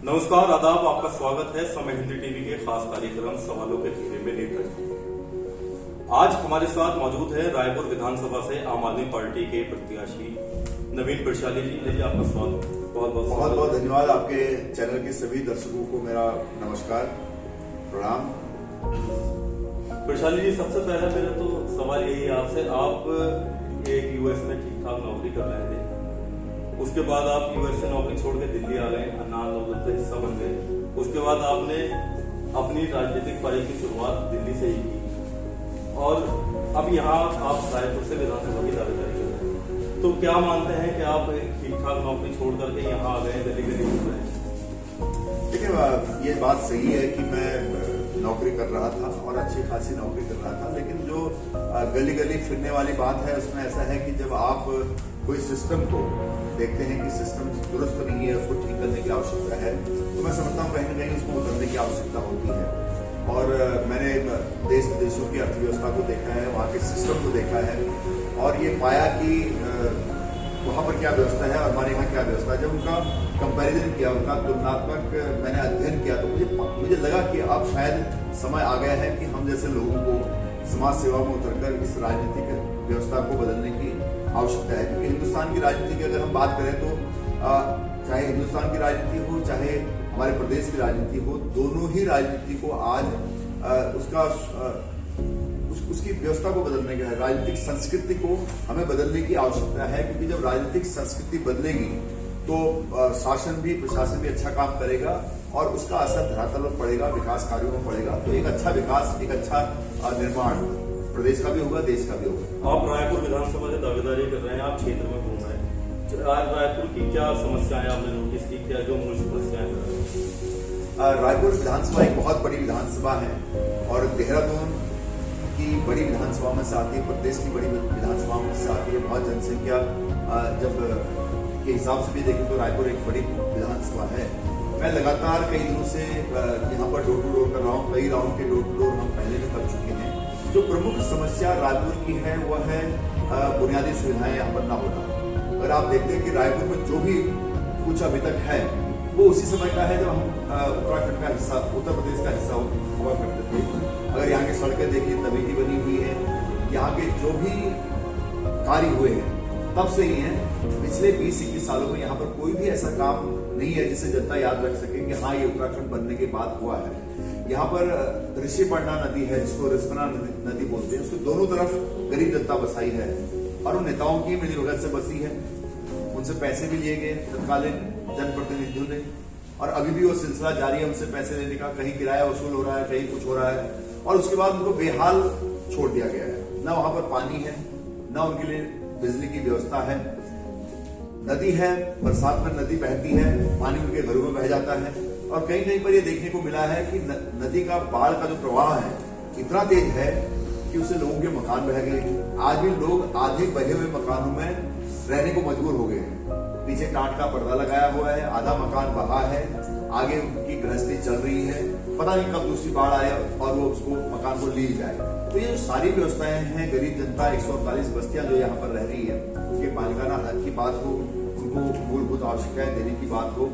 नमस्कार, आदाब। आपका स्वागत है समय हिंदी टीवी के खास कार्यक्रम सवालों के घेरे में नेता। आज हमारे साथ मौजूद है रायपुर विधानसभा से आम आदमी पार्टी के प्रत्याशी नवीन प्रशाली जी। जी, आपका स्वागत, बहुत बहुत धन्यवाद। आपके चैनल के सभी दर्शकों को मेरा नमस्कार, प्रणाम। प्रशाली जी, सबसे पहले मेरा तो सवाल यही है आपसे, आप एक यूएस में ठीक ठाक नौकरी कर रहे थे, उसके बाद आप यूएस से नौकरी छोड़ के दिल्ली आ गए, अन्ना आंदोलन का हिस्सा बन गए। उसके बाद आपने अपनी राजनीतिक पारी की शुरुआत दिल्ली से ही की और अब यहाँ आप रायपुर से विधानसभा की दावेदारी कर रहे हैं। तो क्या मानते हैं कि आप ठीक ठाक नौकरी छोड़ करके यहाँ आ गए, दिल्ली के लिए रहे? देखिए, ये बात सही है कि मैं नौकरी कर रहा था और अच्छी खासी नौकरी कर रहा था, लेकिन जो गली गली फिरने वाली बात है उसमें ऐसा है कि जब आप कोई सिस्टम को देखते हैं कि सिस्टम दुरुस्त नहीं है, उसको ठीक करने की आवश्यकता है, तो मैं समझता हूँ कहीं न कहीं उसको बदलने की आवश्यकता होती है। और मैंने देश विदेशों की अर्थव्यवस्था को देखा है, वहाँ के सिस्टम को देखा है और ये पाया कि वहाँ पर क्या व्यवस्था है और हमारे यहाँ क्या व्यवस्था है। जब उनका कंपैरिजन किया, उनका तुलनात्मक मैंने अध्ययन किया, तो मुझे लगा कि अब शायद समय आ गया है कि हम जैसे लोगों को समाज सेवा में उतरकर इस राजनीतिक व्यवस्था को बदलने की आवश्यकता है। क्योंकि हिंदुस्तान की राजनीति की अगर हम बात करें तो चाहे हिंदुस्तान की राजनीति हो, चाहे हमारे प्रदेश की राजनीति हो, दोनों ही राजनीति को आज उसकी व्यवस्था को बदलने का है। राजनीतिक संस्कृति को हमें बदलने की आवश्यकता है, क्योंकि जब राजनीतिक संस्कृति बदलेगी तो शासन भी, प्रशासन भी अच्छा काम करेगा और उसका असर धरातल पर पड़ेगा, विकास कार्यों में पड़ेगा। तो एक अच्छा विकास, एक अच्छा निर्माण प्रदेश का भी होगा, देश का भी होगा। आप रायपुर विधानसभा से दावेदारी कर रहे हैं, आप क्षेत्र में घूम रहे हैं, आज रायपुर की क्या समस्याएं आपने नोटिस की, क्या जो मूल समस्याएं? रायपुर विधानसभा एक बहुत बड़ी विधानसभा है और देहरादून की बड़ी विधानसभा में से आती है, प्रदेश की बड़ी विधानसभा में से आती है। बहुत जनसंख्या जब के हिसाब से भी देखें तो रायपुर एक बड़ी विधानसभा है। मैं लगातार कई दिनों से यहाँ पर डोर टू डोर कर रहा हूँ, कई राउंड के डोर टू डोर हम पहले भी कर चुके हैं। जो प्रमुख समस्या रायपुर की है वह है बुनियादी सुविधाएं यहाँ पर न होना। अगर आप देखते हैं कि रायपुर में जो भी कुछ अभी तक है वो उसी समय का है जब हम उत्तराखंड का हिस्सा, उत्तर प्रदेश का हिस्सा हुआ करते थे। अगर यहाँ की सड़कें देखिए तभी की बनी हुई है, यहाँ के जो भी कार्य हुए हैं तब से ही है। पिछले 20-21 सालों में यहाँ पर कोई भी ऐसा काम नहीं है जिसे जनता याद रख सके कि हाँ, ये उत्तराखंड बनने के बाद हुआ है। यहाँ पर ऋषिपर्णा नदी है, जिसको रिस्पना नदी बोलते हैं, उसके दोनों तरफ गरीब जनता बसाई है और उन नेताओं की मिलीभगत से बसी है। उनसे पैसे भी लिए गए तत्कालीन जनप्रतिनिधियों ने और अभी भी वो सिलसिला जारी है, उनसे पैसे लेने का। कहीं किराया वसूल हो रहा है, कहीं कुछ हो रहा है और उसके बाद उनको बेहाल छोड़ दिया गया है। न वहां पर पानी है, न उनके लिए बिजली की व्यवस्था है। नदी है, बरसात में नदी बहती है, पानी उनके घरों में बह जाता है और कहीं कहीं पर ये देखने को मिला है कि नदी का बाढ़ का जो प्रवाह है इतना तेज है कि उससे लोगों के मकान बह गए। आज भी लोग आधे बहे हुए मकानों में रहने को मजबूर हो गए हैं। पीछे टाट का पर्दा लगाया हुआ है, आधा मकान बहा है, आगे उनकी गृहस्थी चल रही है, पता नहीं कब दूसरी बाढ़ आए और वो उसको मकान को ले जाए। तो ये जो सारी व्यवस्थाएं हैं, गरीब जनता 148 बस्तियां जो यहाँ पर रह रही है, उनके मालिकाना हक की बात हो, उनको मूलभूत आवश्यकताएं देने की बात हो,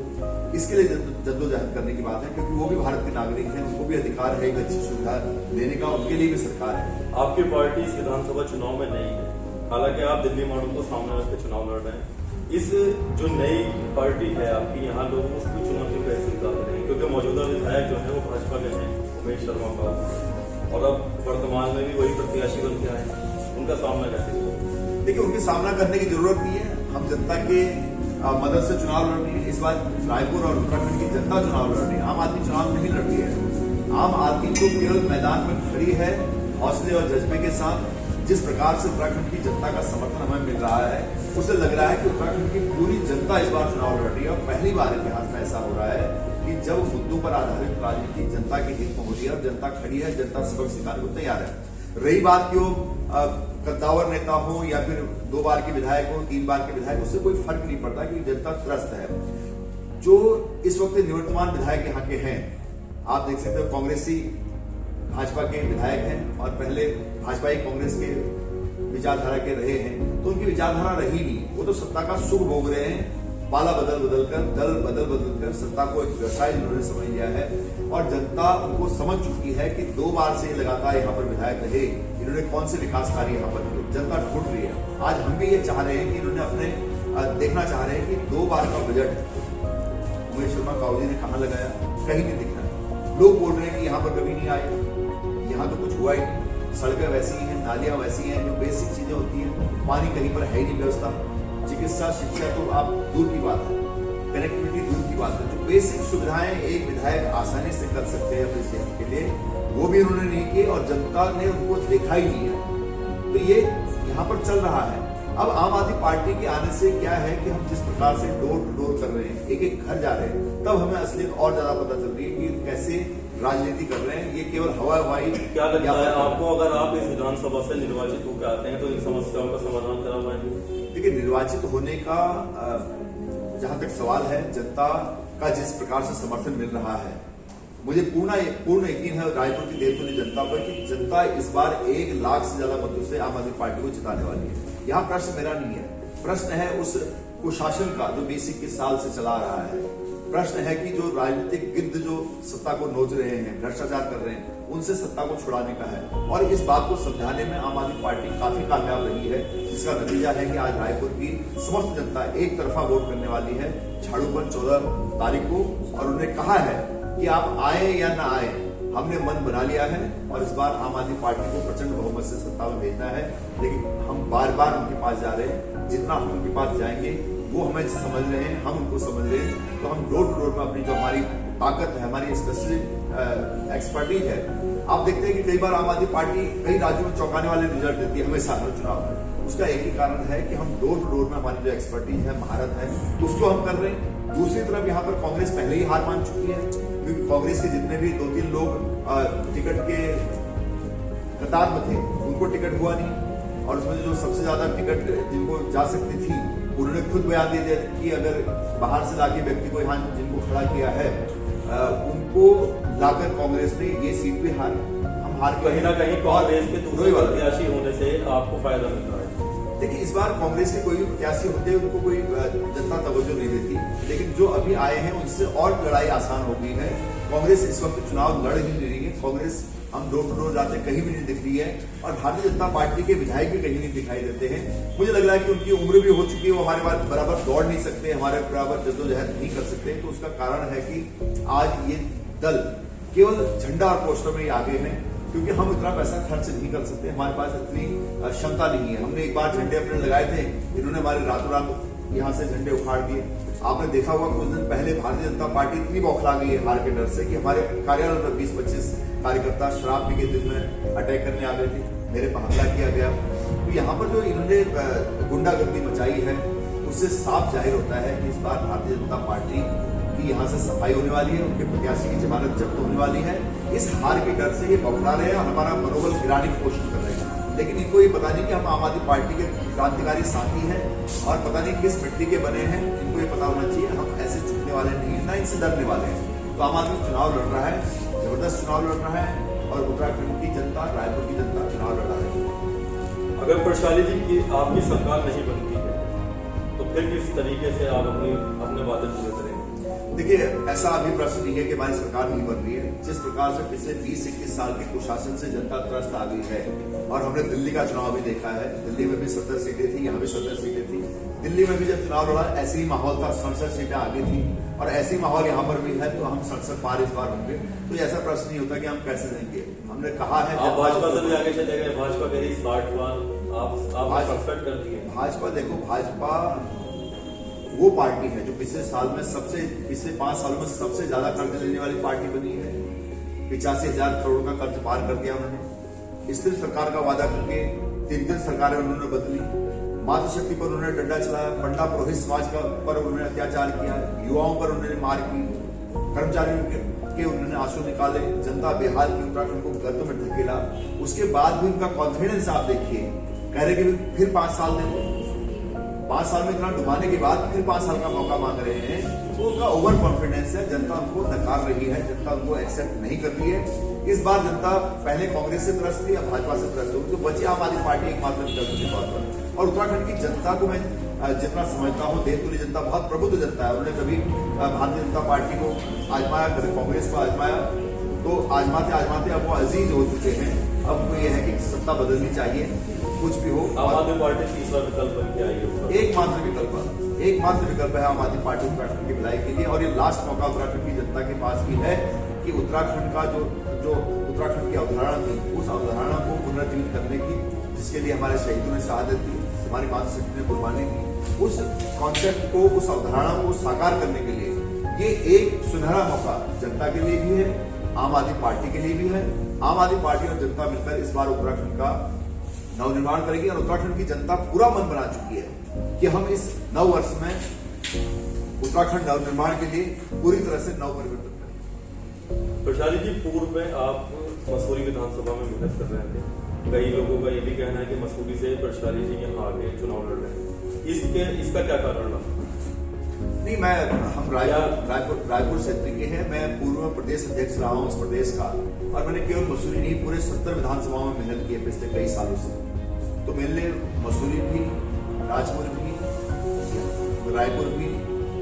इसके लिए जद्दोजहद करने की बात है, क्योंकि वो भी भारत के नागरिक हैं, उनको भी अधिकार है एक अच्छी सुविधा देने का, उनके लिए भी सरकार है। आपकी पार्टी इस विधानसभा चुनाव में नहीं है, हालांकि आप दिल्ली मॉडल को सामने रख के चुनाव लड़ रहे हैं। इस जो नई पार्टी है आपकी, यहाँ लोग उसकी चुनौती कैसे स्वीकार करेंगे? क्योंकि मौजूदा विधायक जो है वो भाजपा के हैं, उमेश शर्मा का, और अब वर्तमान में भी वही प्रत्याशी बन के आए, उनका सामना कैसे? देखिए, उनके सामना करने की जरूरत नहीं है। हम जनता के मदद से चुनाव लड़ रही है। इस बार रायपुर और उत्तराखंड की जनता चुनाव लड़ रही है, आम आदमी चुनाव नहीं लड़ रही है। आम आदमी तो केवल मैदान में खड़ी है हौसले और जज्बे के साथ। जिस प्रकार से उत्तराखंड की जनता का समर्थन हमें मिल रहा है, उससे लग रहा है कि उत्तराखंड की पूरी जनता इस बार चुनाव लड़ रही है और पहली बार इतिहास में ऐसा हो रहा है कि जब मुद्दों पर आधारित राजनीति जनता के हित में हो रही है और जनता खड़ी है, जनता सबक सिखाने को तैयार है। रही बात कि वो कद्दावर नेता हो या फिर 2 बार के विधायक हो, 3 बार के विधायक, उससे कोई फर्क नहीं पड़ता, क्योंकि जनता त्रस्त है। जो इस वक्त निवर्तमान विधायक यहाँ के हैं, आप देख सकते हो कांग्रेसी भाजपा के विधायक हैं और पहले भाजपा ही कांग्रेस के विचारधारा के रहे हैं, तो उनकी विचारधारा रही नहीं। वो तो सत्ता का सुख भोग रहे हैं पाला दल बदल कर सत्ता को एक व्यवसाय इन्होंने समझ लिया है और जनता उनको समझ चुकी है कि 2 बार से लगातार यहाँ पर विधायक रहे, इन्होंने कौन से विकास कार्य यहाँ पर किए। जनता ढूंढ रही है। आज हम भी ये चाह रहे हैं कि इन्होंने अपने देखना चाह रहे हैं कि 2 बार का बजट उमेश शर्मा काऊ जी ने कहाँ लगाया, कहीं नहीं दिख रहा। लोग बोल रहे हैं कि यहाँ पर कभी नहीं आए, यहाँ तो कुछ हुआ ही नहीं। सड़कें वैसी ही हैं, नालियां वैसी हैं, जो बेसिक चीजें होती हैं, पानी कहीं पर है ही नहीं व्यवस्था, चिकित्सा शिक्षा तो आप दूर की बात है, कनेक्टिविटी दूर की बात है। जो बेसिक सुविधाएं एक विधायक आसानी से कर सकते हैं अपने शहर के लिए, वो भी उन्होंने नहीं किए और जनता ने उनको देखा ही नहीं है। तो ये यहाँ पर चल रहा है। अब आम आदमी पार्टी के आने से क्या है कि हम जिस प्रकार से डोर टू डोर कर रहे हैं, एक एक घर जा रहे हैं, तब हमें असलियत और ज्यादा पता चल रही है कि कैसे राजनीति कर रहे हैं। ये केवल हवाई क्या लगता है आपको, अगर आप इस विधानसभा से निर्वाचित होकर आते हैं तो इन समस्याओं का समाधान करा पाएंगे? देखिए, निर्वाचित होने का जहां तक सवाल है, जनता का जिस प्रकार से समर्थन मिल रहा है, मुझे पूर्ण यकीन है रायपुर की देवतुल्य जनता पर कि जनता इस बार 1 लाख से ज्यादा मतों से आम आदमी पार्टी को जिताने वाली है। यहाँ प्रश्न मेरा नहीं है, प्रश्न है उस कुशासन का जो 20-21 साल से चला रहा है। प्रश्न है कि जो राजनीतिक गिद्ध जो सत्ता को नोच रहे हैं, भ्रष्टाचार कर रहे हैं, उनसे सत्ता को छुड़ाने का है। और इस बात को समझाने में आम आदमी पार्टी काफी कामयाब रही है, जिसका नतीजा है कि आज रायपुर की समस्त जनता एक तरफा वोट करने वाली है झाड़ू पर 14 तारीख को। और उन्होंने कहा है कि आप आए या ना आए, हमने मन बना लिया है और इस बार आम आदमी पार्टी को प्रचंड बहुमत से सत्ता में भेजना है। लेकिन हम बार बार उनके पास जा रहे हैं, जितना हम उनके पास जाएंगे वो हमें समझ रहे हैं, हम उनको समझ रहे हैं। तो हम डोर टू डोर में अपनी जो हमारी ताकत है, हमारी स्पेशलिस्ट एक्सपर्टीज है, आप देखते हैं कि कई बार आम आदमी पार्टी कई राज्यों में चौंकाने वाले रिजल्ट देती है हमेशा हर चुनाव में। उसका एक ही कारण है कि हम डोर टू डोर में हमारी जो एक्सपर्टीज है, महारत है, उसको हम कर रहे हैं। दूसरी तरफ यहाँ पर कांग्रेस पहले ही हार मान चुकी है, क्योंकि कांग्रेस के जितने भी 2-3 लोग टिकट के कतार में थे, उनको टिकट हुआ नहीं। और उसमें जो सबसे ज्यादा टिकट जिनको जा सकती थी, उन्होंने खुद बयान दे दिया कि अगर बाहर से लाके व्यक्ति को यहाँ जिनको खड़ा किया है, उनको लाकर कांग्रेस ने ये सीट पे हम हार कहीं ना कहीं कांग्रेस के दूसरे प्रत्याशी होने से आपको फायदा मिल रहा है। देखिए, इस बार कांग्रेस के कोई भी प्रत्याशी होते हैं, उनको कोई जनता तवज्जो नहीं देती, लेकिन जो अभी आए हैं उनसे और लड़ाई आसान हो गई है। कांग्रेस इस वक्त चुनाव लड़ ही नहीं रही है। कांग्रेस हम डोर टू डोर जाते कहीं भी नहीं दिख रही है और भारतीय जनता पार्टी के विधायक भी कहीं नहीं दिखाई देते हैं। मुझे लग रहा है कि उनकी उम्र भी हो चुकी है, वो हमारे पास बराबर दौड़ नहीं सकते, हमारे बराबर जद्दोजहद नहीं कर सकते। तो उसका कारण है कि आज ये दल केवल झंडा और पोस्टर में ही आगे हैं, क्योंकि हम इतना पैसा खर्च नहीं कर सकते, हमारे पास इतनी क्षमता नहीं है। हमने एक बार झंडे अपने लगाए थे, इन्होंने हमारे रातों रात यहाँ से झंडे उखाड़ दिए। आपने देखा होगा कुछ दिन पहले भारतीय जनता पार्टी इतनी बौखला गई है हार के डर से कि हमारे कार्यालय पर 20-25 कार्यकर्ता शराब पी के दिन में अटैक करने आ गए थे, मेरे पर हमला किया गया। तो यहाँ पर जो इन्होंने गुंडागर्दी मचाई है, उससे साफ जाहिर होता है कि इस बार भारतीय जनता पार्टी की यहाँ से सफाई होने वाली है, उनके प्रत्याशी की जमानत जब्त होने वाली है। इस हार के डर से ये बौखला रहे हैं और हमारा मनोबल गिराने की कोशिश कर रहे हैं। लेकिन इनको ये पता नहीं कि हम आम आदमी पार्टी के क्रांतिकारी साथी हैं और पता नहीं किस मिट्टी के बने हैं। इनको ये पता होना चाहिए हम ऐसे झुकने वाले नहीं है, ना इनसे डरने वाले हैं। तो आम आदमी चुनाव लड़ रहा है, जबरदस्त चुनाव लड़ रहा है और उत्तराखंड की जनता, रायपुर की जनता चुनाव लड़ रहा है। अगर प्रशाली जी की आपकी सरकार नहीं बनती है तो फिर किस तरीके से आप अपने वादे पूरे करेंगे? देखिए, ऐसा अभी प्रश्न नहीं है कि हमारी सरकार नहीं बन रही है। जिस प्रकार से पिछले 20-21 साल के कुशासन से जनता त्रस्त आ गई है, और हमने दिल्ली का चुनाव भी देखा है, दिल्ली में भी 70 सीटें थी, यहाँ भी 70 सीटें थी। दिल्ली में भी जब चुनाव लड़ा ऐसे ही माहौल था, 67 सीटें आगे थी और ऐसे ही माहौल यहाँ पर भी है, तो हम 67 पार इस बार होंगे। तो ऐसा प्रश्न नहीं होता कि हम कैसे देंगे। हमने कहा है आप भाजपा से भी आगे चले गए, भाजपा कह रही 60 बार आप 67 कर दिए। भाजपा, देखो, भाजपा वो पार्टी है जो पिछले 5 सालों में सबसे ज्यादा कर्ज लेने वाली पार्टी बनी है। 85,000 करोड़ का कर्ज पार कर दिया उन्होंने। स्थिर सरकार का वादा करके 3 सरकारें उन्होंने बदली। मातृशक्ति पर उन्होंने डंडा चलाया, पंडा पुरोहित समाज पर उन्होंने अत्याचार किया, युवाओं पर उन्होंने मार की, कर्मचारियों के उन्होंने आंसू निकाले, जनता बेहाल की, उत्तराखंड को गर्त में ढकेला। उसके बाद भी उनका कॉन्फिडेंस आप देखिए, कह रहे कि फिर 5 साल देंगे। 5 साल में इतना डुबाने के बाद फिर 5 साल का मौका मांग रहे हैं। तो उनका ओवर कॉन्फिडेंस है, जनता उनको नकार रही है, जनता उनको एक्सेप्ट नहीं कर रही है। इस बार जनता पहले कांग्रेस से त्रस्त थी, अब भाजपा से त्रस्त होगी, तो बची आम आदमी पार्टी एकमात्र विकल्प के तौर पर। और उत्तराखंड की जनता को मैं जितना समझता हूँ देवतुल्य जनता बहुत प्रबुद्ध जनता है। उन्होंने कभी भारतीय जनता पार्टी को आजमाया, कभी कांग्रेस को आजमाया, तो आजमाते आजमाते अब वो अजीज हो चुके हैं। अब वो ये है कि सत्ता बदलनी चाहिए, कुछ भी हो। आम आदमी पार्टी तीसरा विकल्प क्या है? एकमात्र विकल्प है आम आदमी पार्टी उत्तराखंड की भलाई के लिए। और ये लास्ट मौका उत्तराखंड की जनता के पास भी है कि उत्तराखंड का जो उत्तराखंड की अवधारणा थी, उस अवधारणा को पुनर्जीवित करने की, जिसके लिए हमारे शहीदों ने शहादत दी, हमारी मातृशक्ति ने कुर्बानी दी, उस कॉन्सेप्ट को, उस अवधारणा को साकार करने के लिए ये एक सुनहरा मौका जनता के लिए भी है, आम आदमी पार्टी के लिए भी है। आम आदमी पार्टी और जनता मिलकर इस बार उत्तराखंड का नवनिर्माण करेगी और उत्तराखंड की जनता पूरा मन बना चुकी है कि हम इस नव वर्ष में उत्तराखंड नवनिर्माण के लिए पूरी तरह से नव परिवर्तन करेंगे। प्रशाली जी, पूर्व में आप मसूरी विधानसभा में मेहनत कर रहे थे। कई लोगों का ये भी कहना है कि मसूरी से प्रशाली जी यहाँ आगे चुनाव लड़ रहे हैं, इसका क्या कारण रहा? नहीं, हम रायपुर क्षेत्र के हैं। मैं पूर्व प्रदेश अध्यक्ष रहा हूँ इस प्रदेश का, और मैंने केवल मसूरी नहीं, पूरे 70 विधानसभाओं में मेहनत की है पिछले कई सालों से। तो मेरे लिए मसूरी भी, राजपुर भी, रायपुर भी,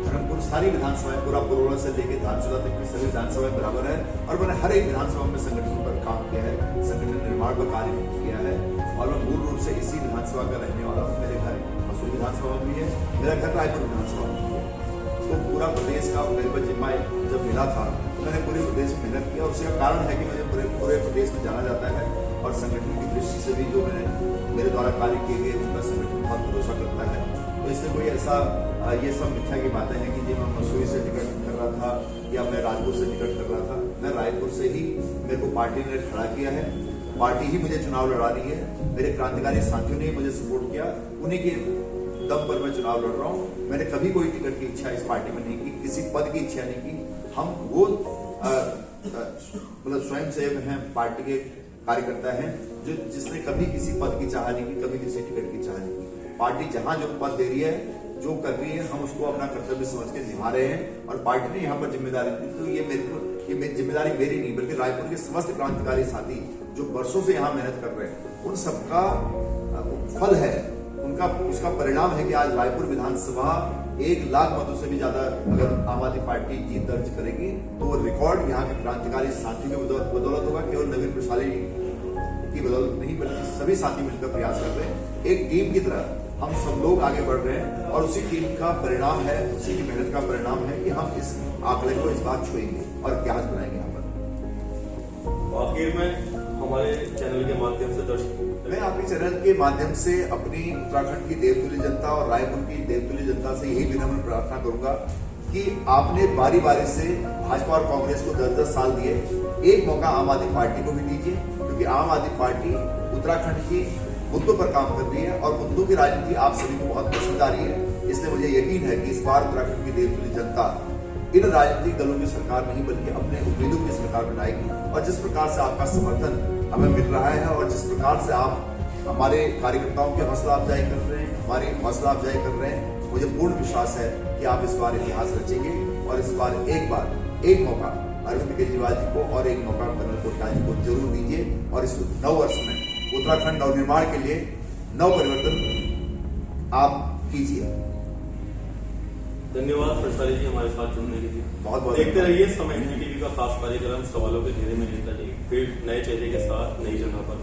धर्मपुर, सारी विधानसभाएं, पूरा पुरोला से लेकर धारचूला तक की सभी विधानसभाएं बराबर है। और मैंने हर एक विधानसभा में संगठन पर काम किया है, संगठन निर्माण पर कार्य किया है। और मैं मूल रूप से इसी विधानसभा का रहने वाला हूँ। मेरे घर मसूरी विधानसभा में भी है, मेरा घर रायपुर विधानसभा में भी है। तो पूरा प्रदेश का मेरे पर जिम्मा जब मिला था तो मैंने पूरे प्रदेश में मेहनत किया। उसका कारण है कि मुझे पूरे प्रदेश में जाना जाता है, और संगठन की दृष्टि से भी जो मेरे द्वारा कार्य किए गए उनका संगठन बहुत भरोसा करता है। तो इसमें कोई ऐसा ये सब मिथ्या की बातें हैं कि जी मैं मसूरी से टिकट कर रहा था या मैं राजपुर से टिकट कर रहा था। मैं रायपुर से ही, मेरे को पार्टी ने खड़ा किया है, पार्टी ही मुझे चुनाव लड़ा रही है। मेरे क्रांतिकारी साथियों ने मुझे सपोर्ट किया, उन्हीं के दम पर मैं चुनाव लड़ रहा हूँ। मैंने कभी कोई टिकट की इच्छा इस पार्टी में नहीं की, किसी पद की इच्छा नहीं की। हम वो मतलब स्वयं सेवक हैं, पार्टी के कार्यकर्ता हैं, जिसने कभी किसी पद की चाह नहीं की, कभी किसी टिकट की चाह नहीं की। पार्टी जहां जो पद दे रही है, जो कर रही है, हम उसको अपना कर्तव्य समझ के निभा रहे हैं। और पार्टी ने यहाँ पर जिम्मेदारी दी, तो ये जिम्मेदारी मेरी नहीं, बल्कि रायपुर के समस्त क्रांतिकारी साथी जो वर्षों से यहाँ मेहनत कर रहे हैं, उन सबका फल है, उसका परिणाम है कि आज रायपुर विधानसभा 1 लाख मतों से भी ज्यादा अगर आम आदमी पार्टी जीत दर्ज करेगी तो वो रिकॉर्ड यहाँ के क्रांतिकारी साथियों की बदौलत होगा। केवल नवीन प्रशाली की बदौलत नहीं, बल्कि सभी साथी मिलकर प्रयास कर रहे हैं। एक टीम की तरह हम सब लोग आगे बढ़ रहे हैं, और उसी टीम का परिणाम है, उसी की मेहनत का परिणाम है कि हम इस आंकड़े को इस बार छुएंगे और इतिहास बनाएंगे यहाँ पर। आखिर में हमारे चैनल के माध्यम से दर्शकों, मैं आपके चैनल के माध्यम से अपनी उत्तराखंड की देवतुल्य जनता और रायपुर की देवतुल्य जनता से यही विनम्र प्रार्थना करूंगा कि आपने बारी बारी से भाजपा और कांग्रेस को 10-10 साल दिए, एक मौका आम आदमी पार्टी को भी दीजिए, क्योंकि आम आदमी पार्टी उत्तराखंड की मुद्दों पर काम कर रही है और मुद्दों की राजनीति आप सभी को बहुत पसंद आ रही है। इसलिए मुझे यकीन है कि इस बार उत्तराखंड की देवतुल्य जनता इन राजनीतिक दलों की सरकार नहीं, बल्कि अपने उम्मीदों की सरकार बनाएगी। और जिस प्रकार से आपका समर्थन हमें मिल रहा है, और जिस प्रकार से आप हमारे कार्यकर्ताओं की हौसला अफजाई कर रहे हैं, हमारी हौसला अफजाई कर रहे हैं, मुझे पूर्ण विश्वास है कि आप इस बार इतिहास रचेंगे। और इस बार एक मौका अरविंद केजरीवाल जी को और एक मौका कर्नल कोटला जी को जरूर दीजिए, और इस नव वर्ष में उत्तराखंड नवनिर्माण के लिए नव परिवर्तन आप कीजिए। धन्यवाद प्रशाली जी हमारे साथ जुड़ने के लिए। बहुत बहुत देखते रहिए समय टीवी का खास कार्यक्रम सवालों के घेरे में लेता जाइए, फिर नए चेहरे के साथ नई जगह पर।